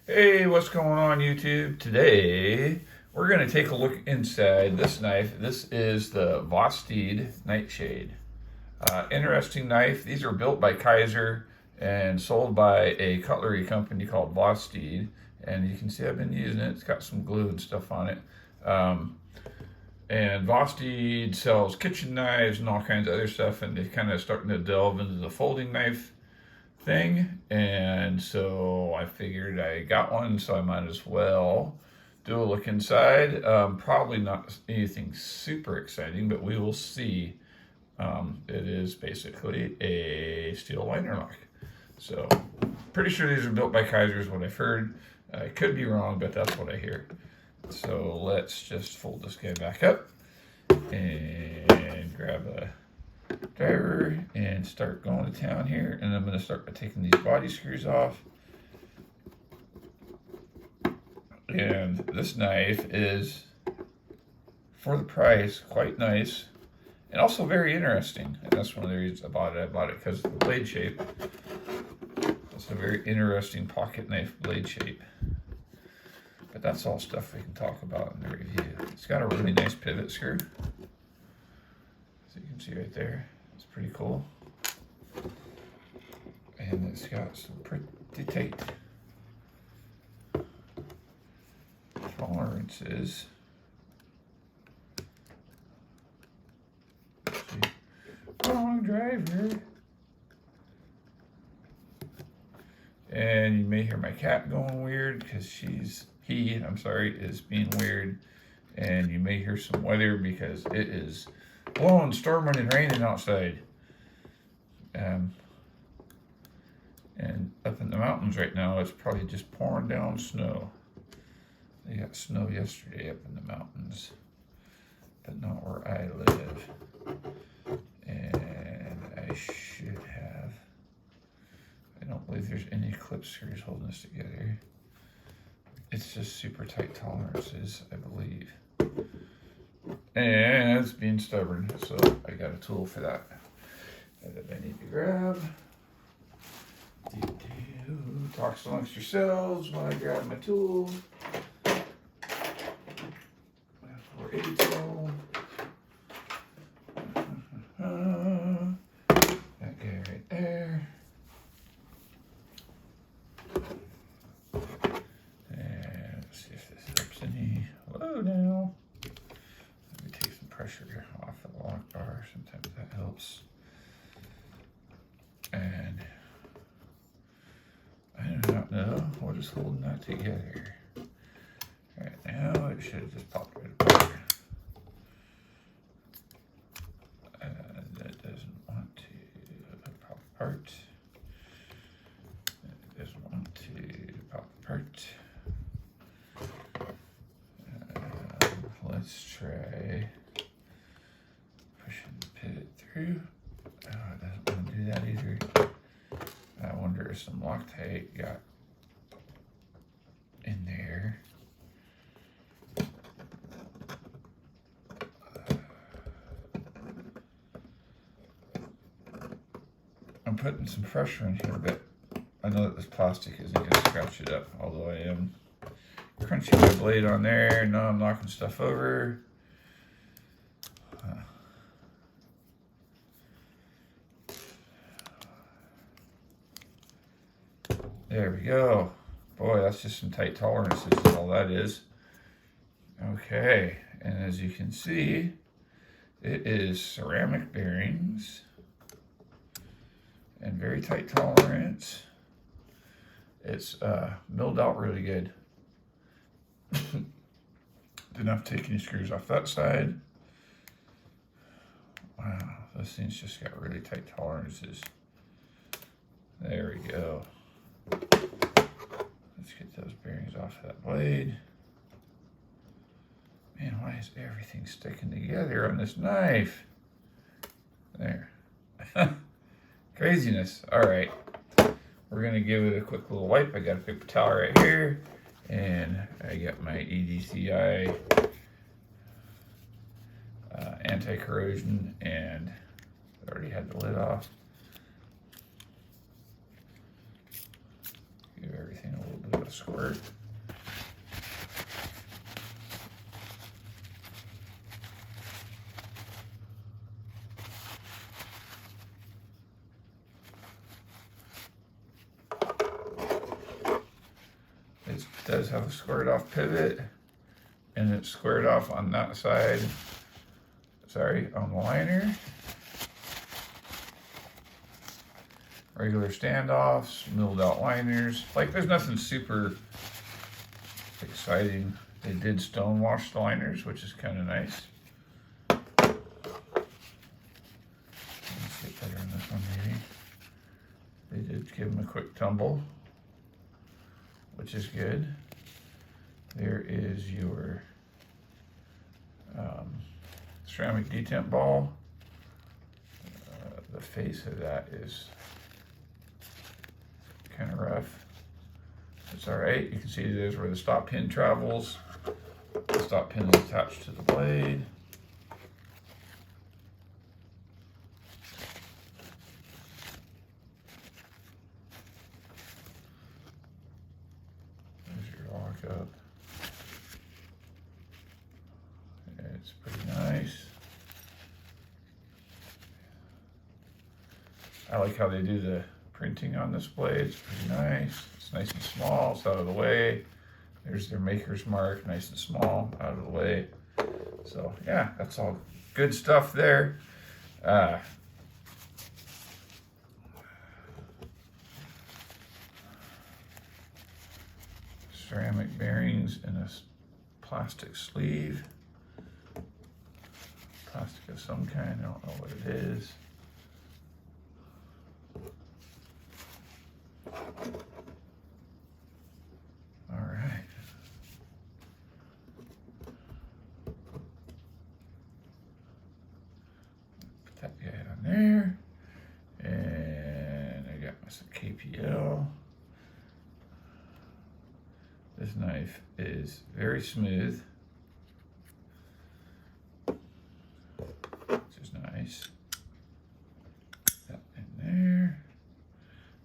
Hey, what's going on YouTube? Today we're going to take a look inside this knife. This is the Vosteed Nightshade. Interesting knife. These are built by Kaiser and sold by a cutlery company called Vosteed. And you can see I've been using it. It's got some glue and stuff on it. And Vosteed sells kitchen knives and all kinds of other stuff, and they're kind of starting to delve into the folding knife thing, and so I figured I got one, so I might as well do a look inside. Probably not anything super exciting, but we will see. It is basically a steel liner lock. So pretty sure these are built by Kaiser is what I've heard. I could be wrong, but that's what I hear. So let's just fold this guy back up and grab a driver and start going to town here. And I'm going to start by taking these body screws off. And this knife is, for the price, quite nice and also very interesting. And that's one of the reasons I bought it. I bought it because of the blade shape. It's a very interesting pocket knife blade shape. But that's all stuff we can talk about in the review. It's got a really nice pivot screw. So you can see right there, it's pretty cool. And it's got some pretty tight tolerances. Wrong driver. And you may hear my cat going weird because he is being weird. And you may hear some weather because it is blowing, storming, and raining outside. And up in the mountains right now, it's probably just pouring down snow. They got snow yesterday up in the mountains, but not where I live. And I should have, I don't believe there's any clip screws holding this together. It's just super tight tolerances, I believe. And it's being stubborn, so I got a tool for that I need to grab. Talks amongst yourselves while I grab my tool. 480 tool. That guy right there. And let's see if this helps any. Whoa now. Let me take some pressure off the lock bar. Sometimes that helps. And I do not know what is holding that together. Right now, it should have just popped right apart. That doesn't want to pop apart. It doesn't want to pop apart. Let's try pushing the pivot through. Oh, it doesn't want to do that either. I wonder if some Loctite got in there. I'm putting some pressure in here, but I know that this plastic isn't going to scratch it up, although I am crunching my blade on there. Now I'm knocking stuff over. There we go. Boy, that's just some tight tolerances is all that is. Okay, and as you can see, it is ceramic bearings and very tight tolerance. It's milled out really good. Didn't have to take any screws off that side. Wow, this thing's just got really tight tolerances. There we go. Let's get those bearings off that blade. Man, why is everything sticking together on this knife? There. Craziness. All right. We're going to give it a quick little wipe. I got a paper towel right here. And I got my EDCI anti-corrosion, and I already had the lid off. Give everything a little bit of a squirt. It does have a squared off pivot, and it's squared off on that side. Sorry, on the liner. Regular standoffs, milled out liners. Like, there's nothing super exciting. They did stone wash the liners, which is kind of nice. Let's get better on this one, maybe. They did give them a quick tumble, which is good. There is your ceramic detent ball. The face of that is kind of rough. It's all right. You can see there's where the stop pin travels. The stop pin is attached to the blade. There's your lockup. It's pretty nice. I like how they do the printing on this blade. It's pretty nice. It's nice and small. It's out of the way. There's their maker's mark, nice and small, out of the way. So yeah, that's all good stuff there. Ceramic bearings in a plastic sleeve. Plastic of some kind, I don't know what it is. All right. Put that guy on there. And I got some KPL. This knife is very smooth, which is nice. That in there.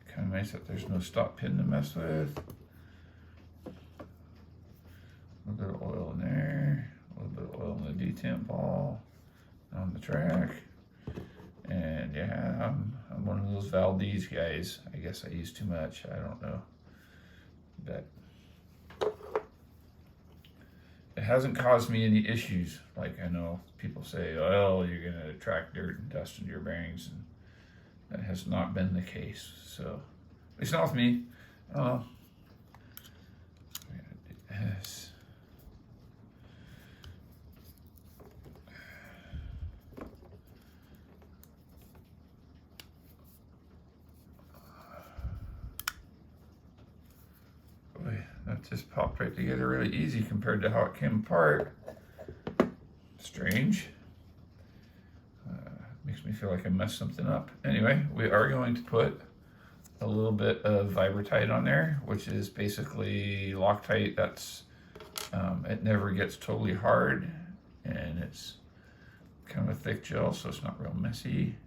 Kind of nice that there's no stop pin to mess with. A little bit of oil in there, a little bit of oil in the detent ball on the track. And yeah, I'm one of those Valdez guys. I guess I use too much, I don't know. But it hasn't caused me any issues. Like, I know people say, oh, you're gonna attract dirt and dust into your bearings, and that has not been the case. So, at least not with me. I don't know. We're gonna do this. Boy, that just popped right together really easy compared to how it came apart. Strange. Makes me feel like I messed something up. Anyway, we are going to put a little bit of Vibratite on there, which is basically Loctite. That's it never gets totally hard, and it's kind of a thick gel, so it's not real messy.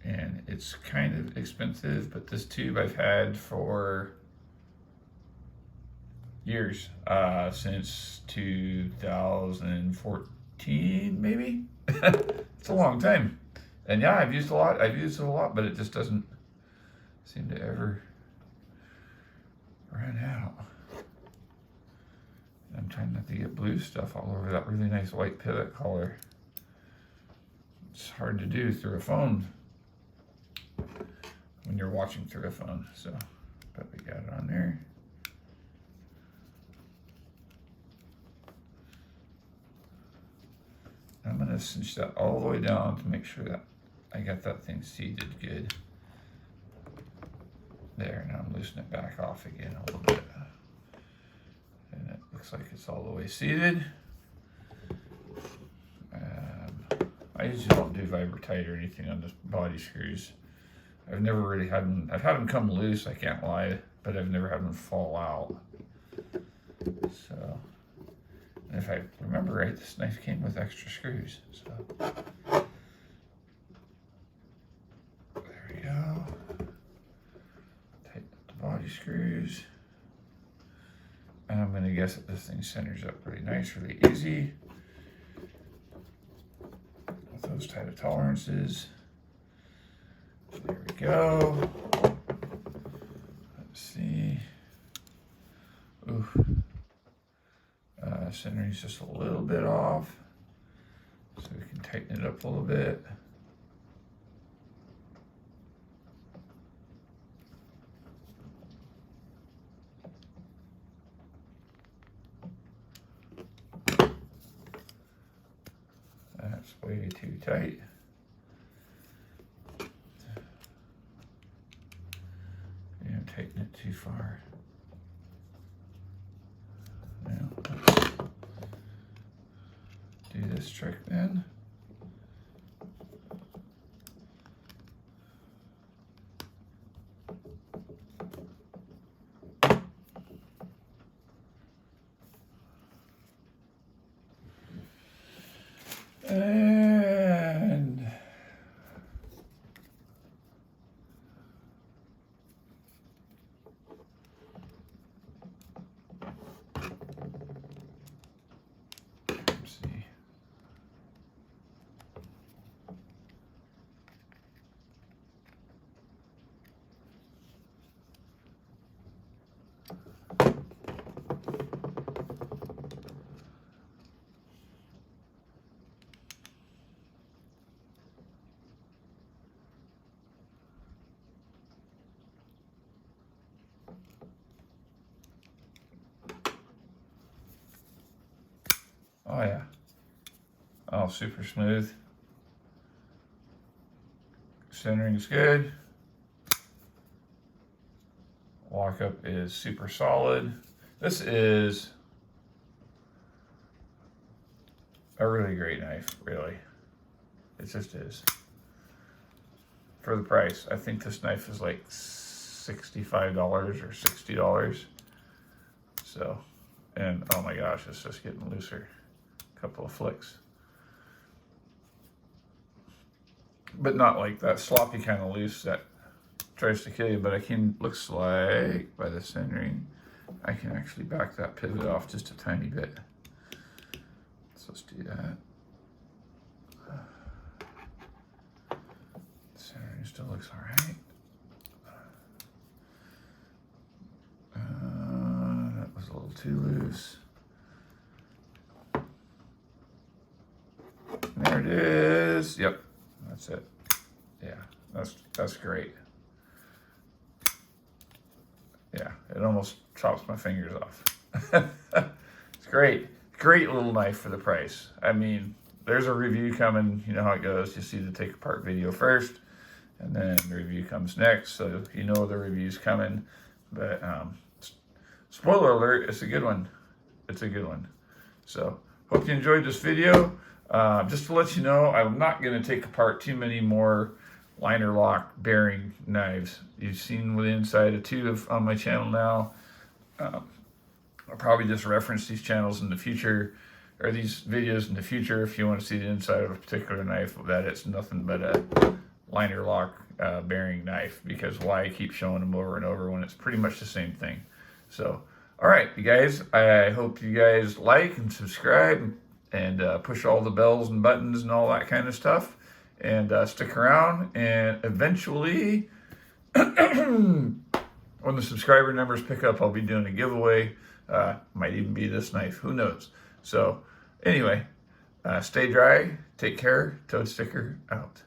And it's kind of expensive, but this tube I've had for years, since 2014 maybe. It's a long time. And yeah, I've used it a lot, but it just doesn't seem to ever run out. I'm trying not to get blue stuff all over that really nice white pivot collar. It's hard to do through a phone when you're watching through a phone. So, but we got it on there. I'm gonna cinch that all the way down to make sure that I got that thing seated good. There, now I'm loosening it back off again a little bit. And it looks like it's all the way seated. I usually don't do Vibratite or anything on the body screws. I've never really had them, I've had them come loose, I can't lie, but I've never had them fall out. So, and if I remember right, this knife came with extra screws, so. There we go. Tighten quality screws. And I'm going to guess that this thing centers up really nice, really easy. With those type of tolerances. There we go. Let's see. Ooh. Centering's just a little bit off. So we can tighten it up a little bit. That's way too tight. And tighten it too far. Now let's do this trick then. And let's see. Oh yeah. Oh, super smooth. Centering's good. Lockup is super solid. This is a really great knife, really. It just is. For the price, I think this knife is like $65 or $60. So, and oh my gosh, it's just getting looser. Couple of flicks, but not like that sloppy kind of loose that tries to kill you. But I can, looks like by the centering, I can actually back that pivot off just a tiny bit. So let's do that. Centering still looks all right. That was a little too loose. There it is. Yep, that's it. Yeah, that's great. Yeah, it almost chops my fingers off. It's great. Great little knife for the price. I mean, there's a review coming. You know how it goes. You see the take apart video first, and then the review comes next. So you know the review's coming. But spoiler alert, it's a good one. It's a good one. So hope you enjoyed this video. Just to let you know, I'm not going to take apart too many more liner lock bearing knives. You've seen the inside of two on my channel now. I'll probably just reference these channels in the future, or these videos in the future, if you want to see the inside of a particular knife, that it's nothing but a liner lock bearing knife, because why keep showing them over and over when it's pretty much the same thing. So, all right, you guys, I hope you guys like and subscribe and push all the bells and buttons and all that kind of stuff, and stick around, and eventually when the subscriber numbers pick up, I'll be doing a giveaway. Might even be this knife, who knows. So anyway, stay dry, take care, Toad Sticker out.